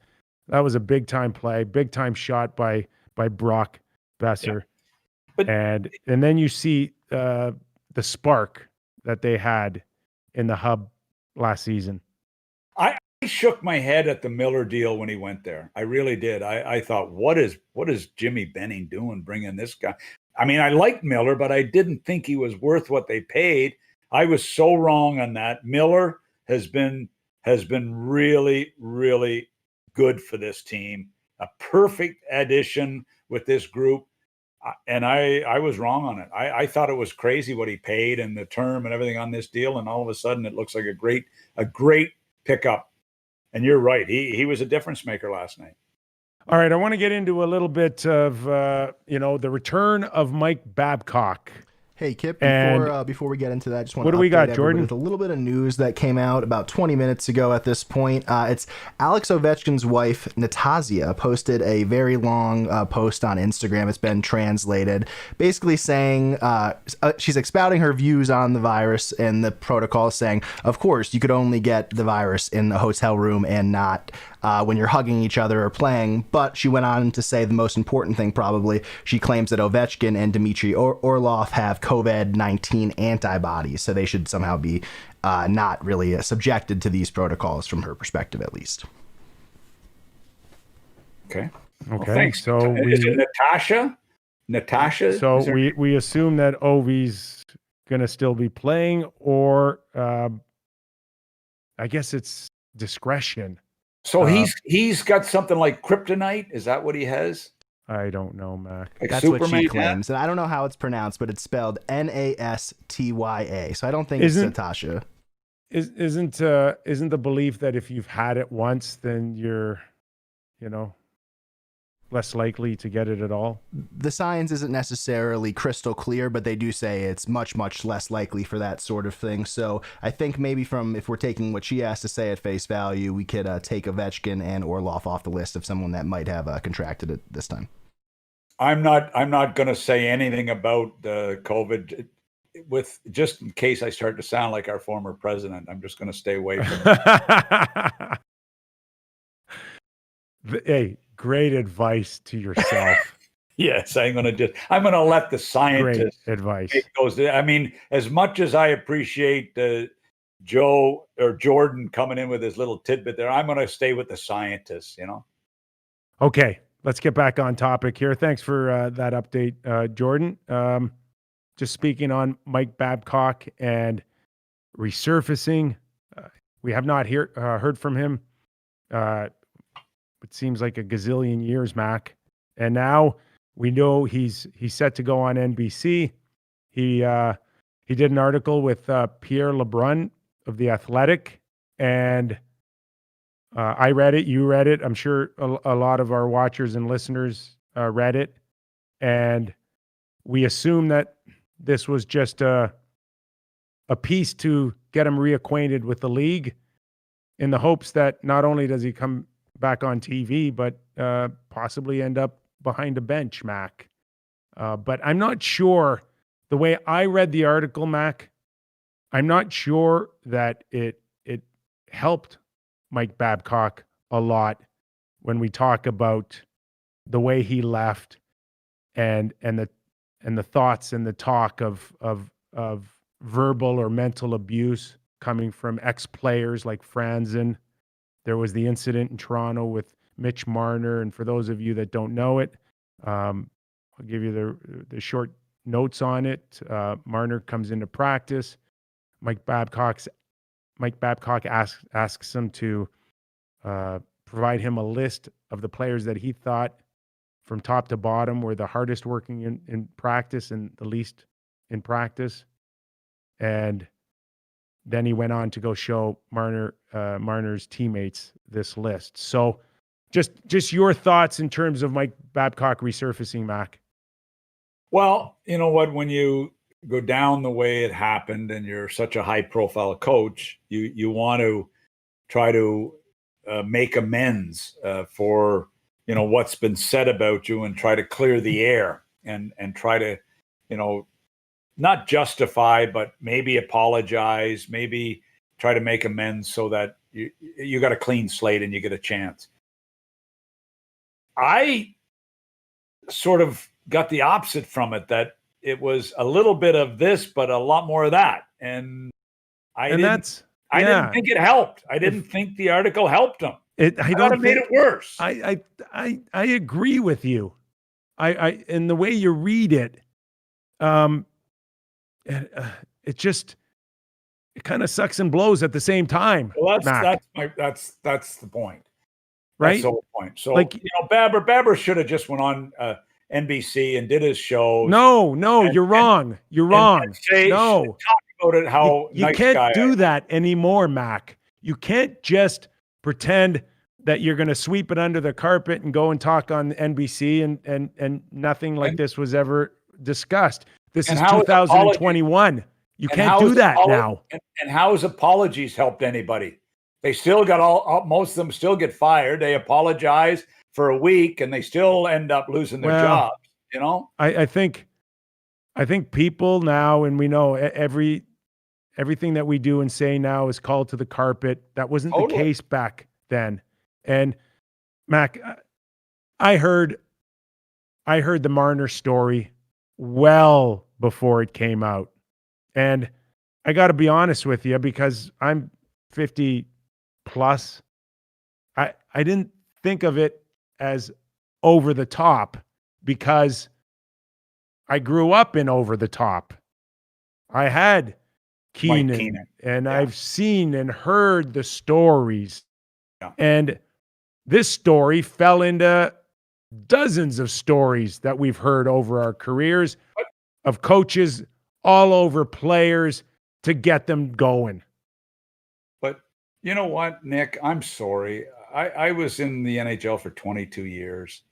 That was a big time play, big time shot by Brock Besser. Yeah. And then you see the spark that they had in the hub last season. I shook my head at the Miller deal when he went there. I really did. I thought, what is Jimmy Benning doing bringing this guy? I liked Miller, but I didn't think he was worth what they paid. I was so wrong on that. Miller has been really, really good for this team. A perfect addition with this group. And I was wrong on it. I thought it was crazy what he paid and the term and everything on this deal. And all of a sudden it looks like a great pickup. And you're right. He was a difference maker last night. All right. I want to get into a little bit of, the return of Mike Babcock. Hey, Kip, And before we get into that, I just want what to do we got, update everybody Jordan? with a little bit of news that came out about 20 minutes ago at this point. It's Alex Ovechkin's wife, Natasha, posted a very long post on Instagram. It's been translated, basically saying she's expounding her views on the virus and the protocol, saying, of course, you could only get the virus in the hotel room and not when you're hugging each other or playing. But she went on to say the most important thing, probably, she claims that Ovechkin and Dmitry Orlov have COVID-19 antibodies, so they should somehow be not really subjected to these protocols from her perspective, at least. Okay. Okay. Well, thanks. So Is it Natasha? Natasha? So we assume that Ovi's going to still be playing, or I guess it's discretion. So he's got something like kryptonite. Is that what he has? I don't know, Mac. Like That's Superman what she has? claims. And I don't know how it's pronounced, but it's spelled Nastya. So I don't think it's Natasha. Isn't the belief that if you've had it once, then you're, less likely to get it at all? The science isn't necessarily crystal clear, but they do say it's much, much less likely for that sort of thing. So I think maybe if we're taking what she has to say at face value, we could take Ovechkin and Orlov off the list of someone that might have contracted it this time. I'm not going to say anything about the COVID, with just in case I start to sound like our former president. I'm just going to stay away from it. Hey, great advice to yourself. Yes, I'm going to let the scientists. Great advice. It goes. I mean, as much as I appreciate Joe or Jordan coming in with his little tidbit there, I'm going to stay with the scientists. Okay, let's get back on topic here. Thanks for that update, Jordan. Just speaking on Mike Babcock and resurfacing, we have not heard from him. It seems like a gazillion years, Mac. And now we know he's set to go on NBC. He did an article with Pierre LeBrun of The Athletic, and I read it. You read it. I'm sure a lot of our watchers and listeners read it. And we assume that this was just a piece to get him reacquainted with the league, in the hopes that not only does he come back on TV, but possibly end up behind a bench, Mac. But I'm not sure, the way I read the article, Mac, I'm not sure that it helped Mike Babcock a lot when we talk about the way he left and the thoughts and the talk of verbal or mental abuse coming from ex-players like Franzen. There was the incident in Toronto with Mitch Marner, and for those of you that don't know it, I'll give you the short notes on it. Marner comes into practice. Mike Babcock asks him to provide him a list of the players that he thought from top to bottom were the hardest working in practice and the least in practice. And then he went on to go show Marner's teammates this list. So just your thoughts in terms of Mike Babcock resurfacing, Mac. Well, you know what? When you go down the way it happened and you're such a high-profile coach, you want to try to make amends for what's been said about you, and try to clear the air and try to not justify, but maybe apologize, maybe try to make amends so that you got a clean slate and you get a chance. I sort of got the opposite from it, that it was a little bit of this, but a lot more of that. And I didn't think it helped. I didn't think the article helped him. I thought it made it worse. I agree with you. I in the way you read it, it kind of sucks and blows at the same time. Well, that's the point. Right? That's the whole point. So, Babber should have just went on NBC and did his show. No, you're wrong. You're wrong. Talk about it. How you can't do that anymore, Mac. You can't just pretend that you're going to sweep it under the carpet and go and talk on NBC and nothing like this was ever discussed. This And is how is 2021. You And can't how do is that apolo- now. And how has apologies helped anybody? They still got most of them still get fired. They apologize for a week and they still end up losing their Well, jobs, you know? I think people now, and we know everything that we do and say now is called to the carpet. That wasn't the Totally. case back then. And Mac, I heard the Marner story well before it came out. And I got to be honest with you, because I'm 50 plus. I didn't think of it as over the top, because I grew up in over the top. I had Keenan, and Yeah. I've seen and heard the stories. Yeah. And this story fell into dozens of stories that we've heard over our careers of coaches all over players to get them going. But you know what, Nick? I'm sorry. I was in the NHL for 22 years.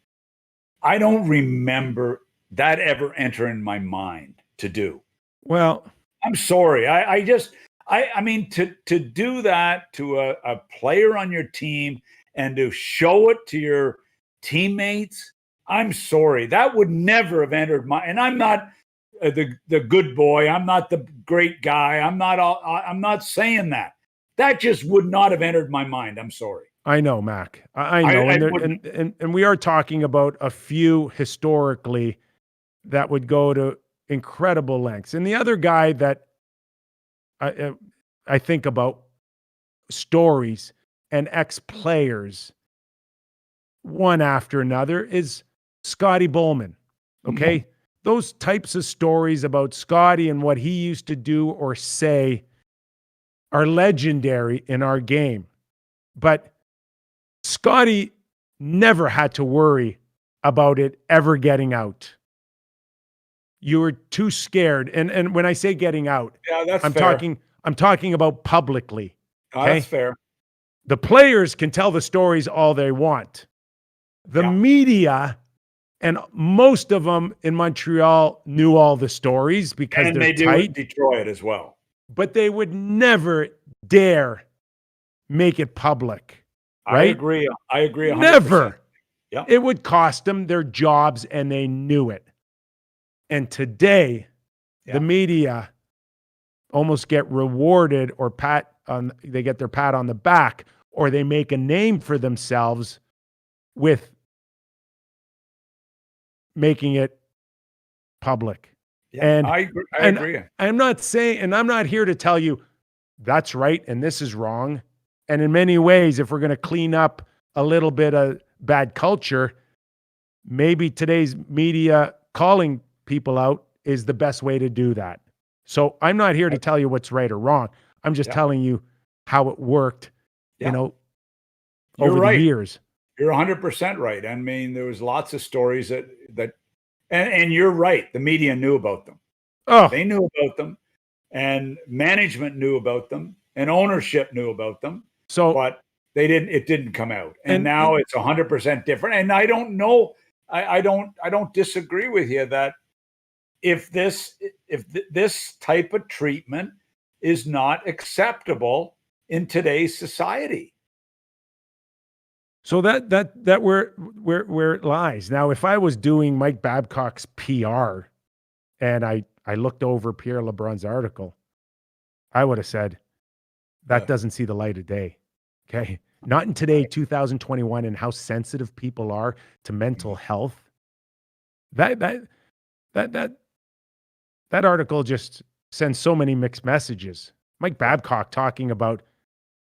I don't remember that ever entering my mind to do. Well, I'm sorry. I mean, to do that to a player on your team and to show it to your teammates, I'm sorry. That would never have entered my. And I'm not the good boy. I'm not the great guy. I'm not saying that. That just would not have entered my mind. I'm sorry. I know, Mac. I know, and we are talking about a few historically that would go to incredible lengths. And the other guy that I think about stories and ex-players one after another is Scotty Bowman. Okay? Mm-hmm. Those types of stories about Scotty and what he used to do or say are legendary in our game. But Scotty never had to worry about it ever getting out. You were too scared. And when I say getting out, that's I'm fair. I'm talking about publicly. Okay? That's fair. The players can tell the stories all they want. The media, and most of them in Montreal, knew all the stories because and they're they tight. do in Detroit as well. But they would never dare make it public. Right? I agree 100%. Never. Yeah. It would cost them their jobs, and they knew it. And today, the media almost get rewarded or they get their pat on the back, or they make a name for themselves with making it public. Yeah, And I agree. I'm not saying, and I'm not here to tell you that's right and this is wrong. And in many ways, if we're going to clean up a little bit of bad culture, maybe today's media calling people out is the best way to do that. So I'm not here to tell you what's right or wrong. I'm just telling you how it worked, over the years. You're 100% right. I mean, there was lots of stories and you're right. The media knew about them. Oh, they knew about them, and management knew about them, and ownership knew about them. But it didn't come out. And now it's 100% different. And I don't know. I don't disagree with you that if this type of treatment is not acceptable in today's society. So that where it lies. Now, if I was doing Mike Babcock's PR and I looked over Pierre LeBrun's article, I would have said that doesn't see the light of day. Okay. Not in today, 2021, and how sensitive people are to mental health. That article just sends so many mixed messages. Mike Babcock talking about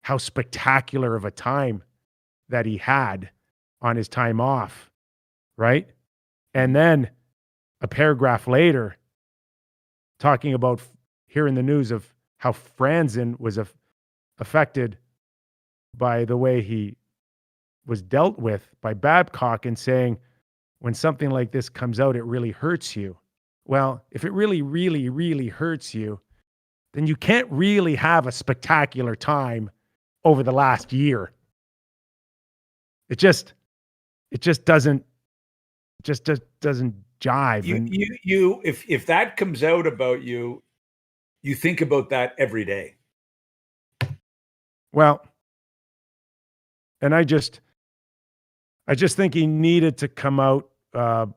how spectacular of a time that he had on his time off, right? And then a paragraph later, talking about hearing the news of how Franzen was affected by the way he was dealt with by Babcock, and saying, when something like this comes out, it really hurts you. Well, if it really, really, really hurts you, then you can't really have a spectacular time over the last year. It just doesn't jive. If that comes out about you, you think about that every day. Well, and I just think he needed to come out a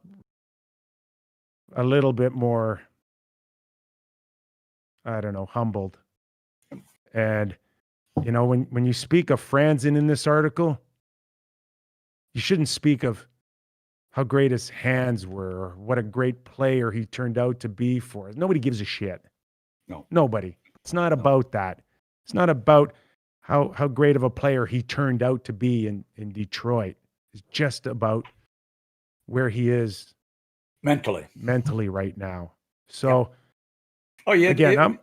little bit more, I don't know, humbled. And, when you speak of Franzen in this article, you shouldn't speak of how great his hands were or what a great player he turned out to be for us. Nobody gives a shit. No. Nobody. It's not about that. It's not about how great of a player he turned out to be in Detroit. It's just about where he is mentally right now. So, again,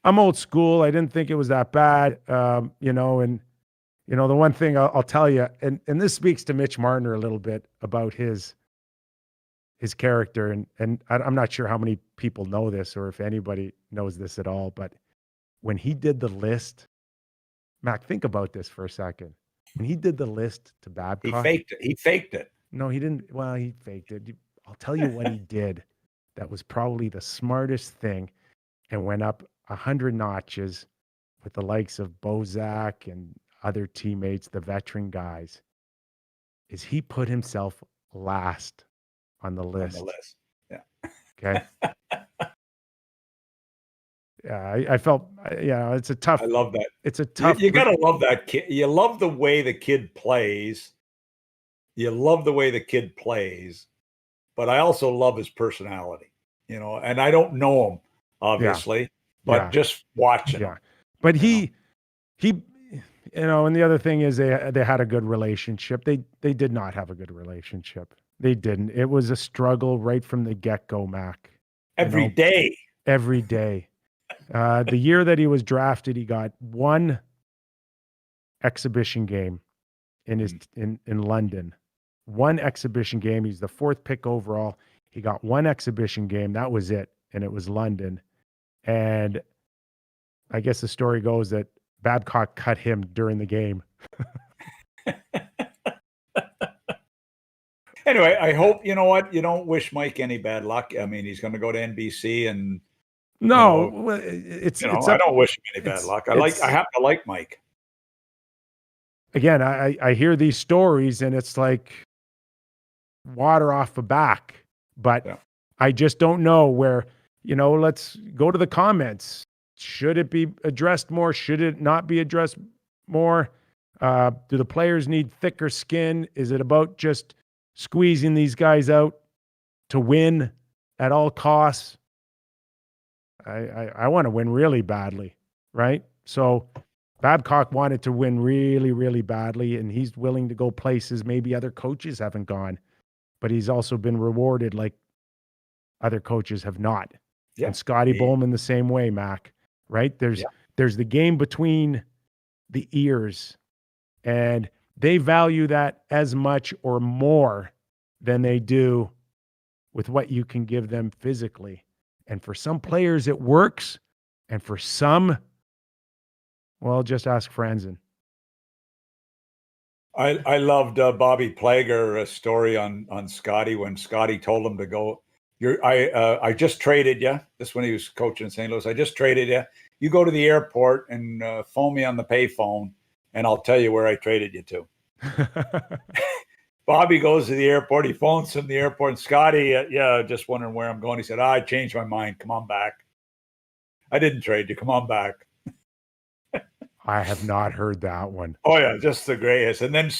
I'm old school. I didn't think it was that bad, and the one thing I'll tell you, and this speaks to Mitch Marner a little bit about his character, and I'm not sure how many people know this or if anybody knows this at all, but when he did the list, Mac, think about this for a second. When he did the list to Babcock, he faked it. No, he didn't. Well, he faked it. I'll tell you what he did. That was probably the smartest thing, and went up 100 notches with the likes of Bozak and other teammates, the veteran guys, is he put himself last on the list. Yeah. Okay. Yeah, I felt, it's a tough. I love that. It's a tough. You got to love that kid. You love the way the kid plays. But I also love his personality, and I don't know him, obviously, but just watching him. But he, and the other thing is they had a good relationship. They did not have a good relationship. They didn't. It was a struggle right from the get-go, Mac. Every day. The year that he was drafted, he got one exhibition game in London. One exhibition game. He's the 4th pick overall. He got one exhibition game. That was it. And it was London. And I guess the story goes that Babcock cut him during the game. Anyway, I hope, you don't wish Mike any bad luck. I mean, he's going to go to NBC and no, I don't wish him any bad luck. I happen to like Mike. Again, I hear these stories and it's like water off the back, but I just don't know where, let's go to the comments. Should it be addressed more? Should it not be addressed more? Do the players need thicker skin? Is it about just squeezing these guys out to win at all costs? I want to win really badly, right? So Babcock wanted to win really, really badly, and he's willing to go places maybe other coaches haven't gone, but he's also been rewarded like other coaches have not. Yeah. And Scotty Bowman the same way, Mac, right? There's the game between the ears, and they value that as much or more than they do with what you can give them physically. And for some players, it works. And for some, well, just ask Franzen. I loved Bobby Plager's story on Scotty when Scotty told him to go. I just traded you. This when he was coaching in St. Louis. I just traded you. You go to the airport and phone me on the payphone, and I'll tell you where I traded you to. Bobby goes to the airport. He phones from the airport. And Scotty, just wondering where I'm going. He said, I changed my mind. Come on back. I didn't trade you. Come on back. I have not heard that one. Oh, yeah, just the greatest. And then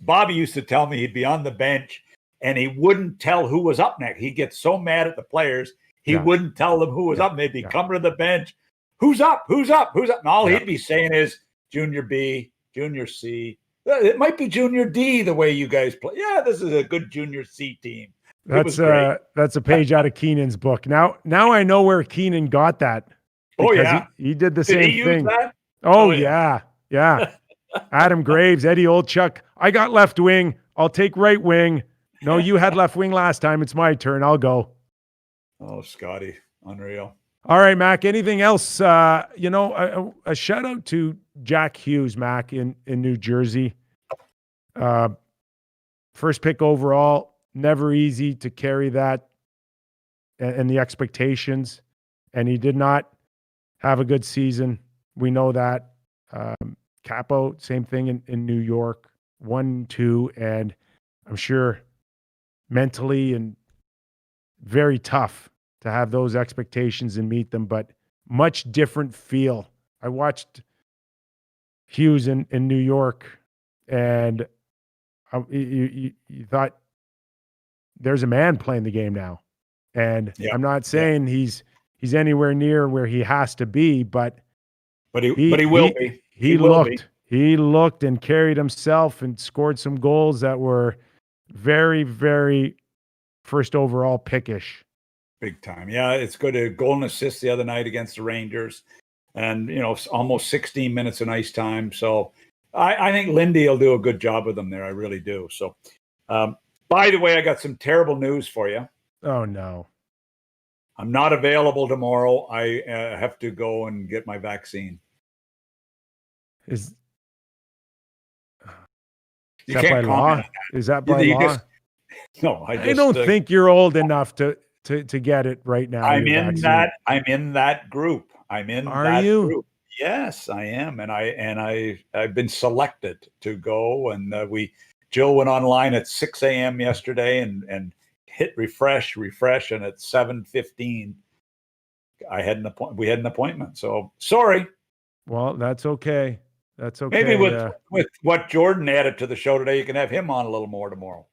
Bobby used to tell me he'd be on the bench, and he wouldn't tell who was up next. He'd get so mad at the players, he wouldn't tell them who was up. And they'd be coming to the bench. Who's up? Who's up? Who's up? And all he'd be saying is Junior B, Junior C. It might be Junior D the way you guys play. Yeah, this is a good Junior C team. That's a page out of Keenan's book. Now I know where Keenan got that. Oh yeah, he did the same thing. That? Oh yeah. Adam Graves, Eddie Olchuk. I got left wing. I'll take right wing. No, you had left wing last time. It's my turn. I'll go. Oh, Scotty, unreal. All right, Mac. Anything else? A shout out to Jack Hughes, Mac, in New Jersey. First pick overall. Never easy to carry that and the expectations, and he did not have a good season. We know that. Capo, same thing in New York, 1-2, and I'm sure mentally and very tough to have those expectations and meet them, but much different feel. I watched Hughes in New York, and you thought there's a man playing the game now. And I'm not saying he's anywhere near where he has to be, but he will be. He looked and carried himself and scored some goals that were very, very first overall pickish. Big time. Yeah, it's good. A goal and assist the other night against the Rangers, and almost 16 minutes of ice time. So I think Lindy will do a good job with them there. I really do. So by the way, I got some terrible news for you. Oh no. I'm not available tomorrow. I have to go and get my vaccine. Is you that can't by law? Is that by law? No, I don't think you're old enough to get it right now. I'm in that group. Are you? Group. Yes, I am, and I've been selected to go. And Jill went online at 6 a.m. yesterday and hit refresh, and at 7:15, we had an appointment. So sorry. Well, that's okay. That's okay. Maybe with what Jordan added to the show today, you can have him on a little more tomorrow.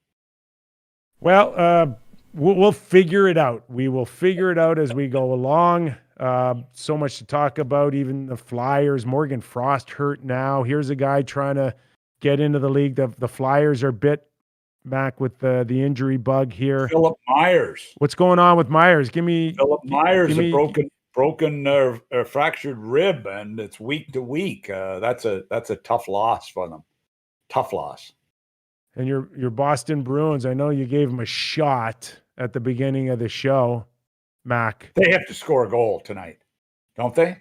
Well, we'll figure it out. We will figure it out as we go along. So much to talk about. Even the Flyers, Morgan Frost hurt now. Here's a guy trying to get into the league. The Flyers are bit back with the injury bug here. Philip Myers. What's going on with Myers? Philip Myers, a broken fractured rib, and it's week to week. That's a tough loss for them. Tough loss. And your Boston Bruins, I know you gave them a shot at the beginning of the show, Mac. They have to score a goal tonight, don't they?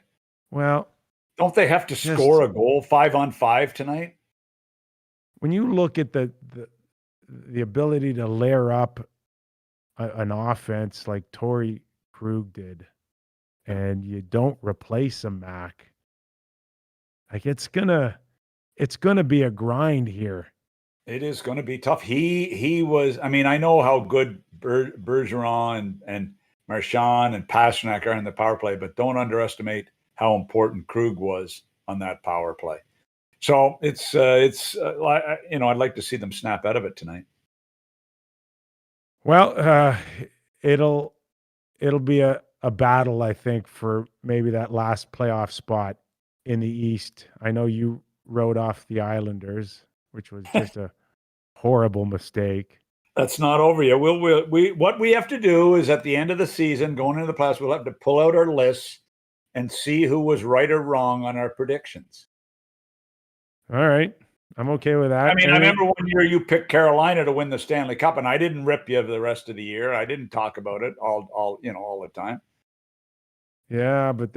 Well, don't they have to score a goal 5-on-5 tonight? When you look at the ability to layer up an offense like Torrey Krug did, and you don't replace him, Mac, like it's gonna be a grind here. It is going to be tough. He was. I mean, I know how good Bergeron and Marchand and Pastrnak are in the power play, but don't underestimate how important Krug was on that power play. So it's I'd like to see them snap out of it tonight. Well, it'll be a battle, I think, for maybe that last playoff spot in the East. I know you wrote off the Islanders, which was just a horrible mistake. That's not over yet. What we have to do is at the end of the season, going into the playoffs, we'll have to pull out our lists and see who was right or wrong on our predictions. All right. I'm okay with that. I mean, I remember one year you picked Carolina to win the Stanley Cup, and I didn't rip you the rest of the year. I didn't talk about it all the time. Yeah, but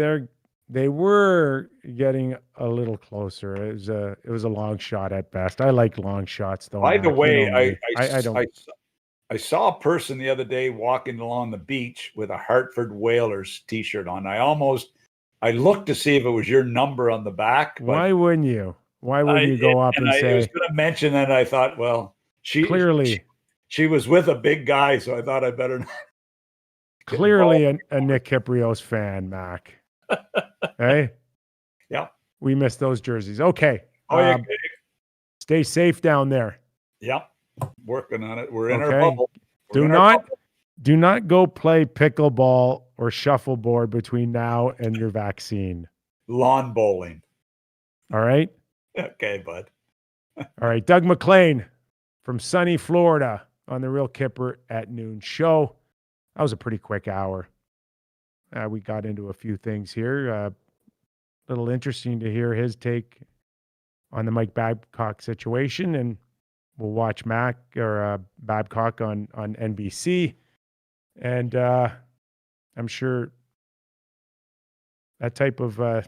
they were getting a little closer. It was a long shot at best. I like long shots, though. By the way, I saw a person the other day walking along the beach with a Hartford Whalers T-shirt on. I looked to see if it was your number on the back. Why wouldn't you? Why wouldn't you go up and say? I was going to mention that. I thought, well, she was with a big guy, so I thought I better not. Clearly a Nick Kypreos fan, Mac. Hey? Yeah. We missed those jerseys. Okay. Oh, stay safe down there. Yep. Working on it. We're in our bubble. Do not go play pickleball or shuffleboard between now and your vaccine. Lawn bowling. All right? Okay, bud. All right. Doug Maclean from sunny Florida on the Real Kyper at Noon show. That was a pretty quick hour. We got into a few things here. A little interesting to hear his take on the Mike Babcock situation, and we'll watch Babcock on NBC. And I'm sure that type of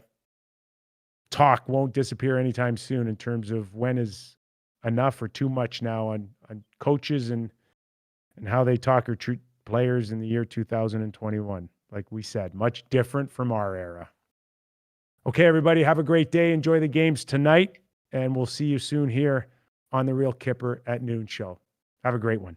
talk won't disappear anytime soon in terms of when is enough or too much now on coaches and how they talk or treat players in the year 2021. Like we said, much different from our era. Okay, everybody, have a great day. Enjoy the games tonight, and we'll see you soon here on the Real Kyper at noon show. Have a great one.